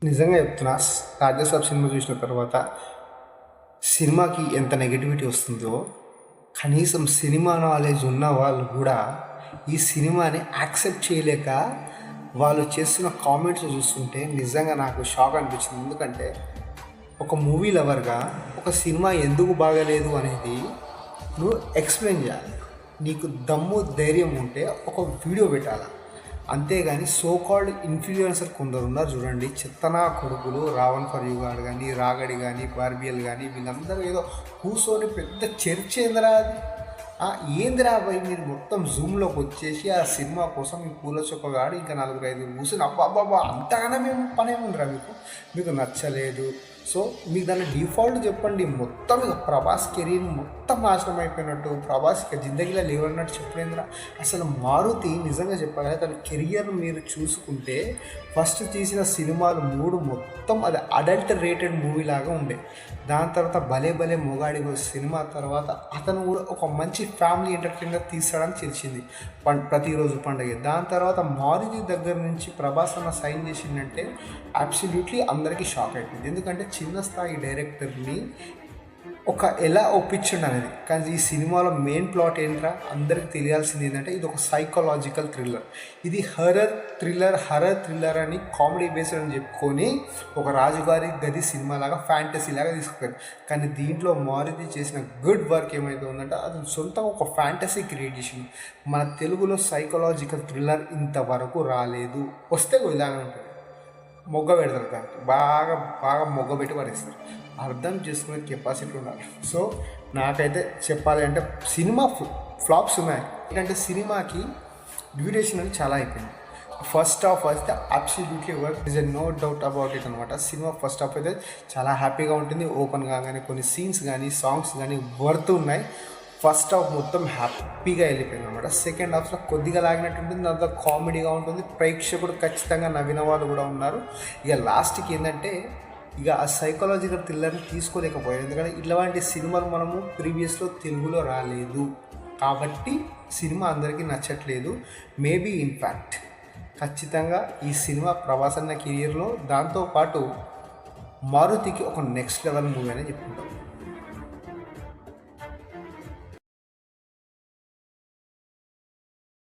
నిజంగా చెప్తున్నా. రాజాసాబ్ సినిమా చూసిన తర్వాత సినిమాకి ఎంత నెగటివిటీ వస్తుందో, కనీసం సినిమా నాలెడ్జ్ ఉన్న వాళ్ళు కూడా ఈ సినిమాని యాక్సెప్ట్ చేయలేక వాళ్ళు చేస్తున్న కామెంట్స్ చూస్తుంటే నిజంగా నాకు షాక్ అనిపించింది. ఎందుకంటే ఒక మూవీ లవర్గా ఒక సినిమా ఎందుకు బాగలేదు అనేది నువ్వు ఎక్స్ప్లెయిన్ చేయాలి. నీకు దమ్ము ధైర్యం ఉంటే ఒక వీడియో పెట్టాలి. అంతేగాని సో కాల్డ్ ఇన్ఫ్లుయెన్సర్ కొందరు ఉన్నారు చూడండి, చెత్తనా కొడుకులు. రావణ్ ఫర్ యూ గారు కానీ, రాగడి కానీ, బార్బియల్ కానీ, వీళ్ళందరూ ఏదో కూర్చొని పెద్ద చర్చ ఏందిరా అది. ఏందిరా భయ్, మీరు మొత్తం జూమ్లోకి వచ్చేసి ఆ సినిమా కోసం మీ పూల చొక్కగాడు ఇంకా 4-5 కూర్చొని అబ్బాబ్బాబ్బా అంతగానే మేము పని ఏముందిరా మీకు నచ్చలేదు. సో మీకు దాన్ని డిఫాల్ట్ చెప్పండి. మొత్తం ఇక ప్రభాస్ కెరీర్ మొత్తం నాశనం అయిపోయినట్టు, ప్రభాస్ ఇక జిందగీలో లేవన్నట్టు చెప్పలేదురా. అసలు మారుతి నిజంగా చెప్పాలి, తన కెరియర్ మీరు చూసుకుంటే ఫస్ట్ తీసిన సినిమాలు 3 మొత్తం అది అడల్ట్ రేటెడ్ మూవీ లాగా ఉండే. దాని తర్వాత భలే భలే మొగాడి సినిమా తర్వాత అతను కూడా ఒక మంచి ఫ్యామిలీ ఎంటర్టైనర్ తీసాడని తెలిసింది, ప్రతిరోజు పండుగ. దాని తర్వాత మారుతి దగ్గర నుంచి ప్రభాస్ అన్న సైన్ చేసిందంటే అబ్సల్యూట్లీ అందరికీ షాక్ అయిపోయింది. ఎందుకంటే చిన్న స్థాయి డైరెక్టర్ని ఎలా ఒప్పించండి అనేది. కానీ ఈ సినిమాలో మెయిన్ ప్లాట్ ఏంట్రా అందరికి తెలియాల్సింది ఏంటంటే ఇది ఒక సైకలాజికల్ థ్రిల్లర్. ఇది హర్రర్ థ్రిల్లర్ అని కామెడీ బేస్డ్ అని చెప్పుకొని ఒక రాజుగారి గది సినిమా లాగా ఫ్యాంటసీ లాగా తీసుకుపోయారు. కానీ దీంట్లో మారుతి చేసిన గుడ్ వర్క్ ఏమైతే ఉందంటే అది సొంతంగా ఒక ఫ్యాంటసీ క్రియేట్ చేసింది. మన తెలుగులో సైకలాజికల్ థ్రిల్లర్ ఇంతవరకు రాలేదు. వస్తే ఇలానే ఉంటుంది, మొగ్గ పెడతారు, దానికి బాగా బాగా మొగ్గ పెట్టి పడేస్తారు. అర్థం చేసుకునే కెపాసిటీ ఉండాలి. సో నాకైతే చెప్పాలి అంటే సినిమా ఫ్లాప్స్ ఉన్నాయి. ఏంటంటే సినిమాకి డ్యూరేషన్ అని చాలా అయిపోయింది. ఫస్ట్ హాఫ్ అయితే absolutely work, is a no doubt about it అనమాట. సినిమా ఫస్ట్ హాఫ్ అయితే చాలా హ్యాపీగా ఉంటుంది. ఓపెన్ కాగానే కొన్ని సీన్స్ కానీ సాంగ్స్ కానీ వర్త్ ఉన్నాయి. ఫస్ట్ హాఫ్ మొత్తం హ్యాపీగా వెళ్ళిపోయింది అనమాట. సెకండ్ హాఫ్లో కొద్దిగా లాగినట్టు ఉంటుంది, దాంట్లో కామెడీగా ఉంటుంది, ప్రేక్షకుడు ఖచ్చితంగా నవ్విన వాళ్ళు కూడా ఉన్నారు. ఇక లాస్ట్కి ఏంటంటే ఇక ఆ సైకలాజికల్ థ్రిల్లర్ని తీసుకోలేకపోయారు. ఎందుకంటే ఇట్లాంటి సినిమాలు మనము ప్రీవియస్లో తెలుగులో రాలేదు కాబట్టి సినిమా అందరికీ నచ్చట్లేదు. మేబీ ఇన్ఫ్యాక్ట్ ఖచ్చితంగా ఈ సినిమా ప్రభాస్ అన్న కెరియర్లో దాంతోపాటు మారుతికి ఒక నెక్స్ట్ లెవెల్ మూవీ అనేది చెప్పుకుంటాం.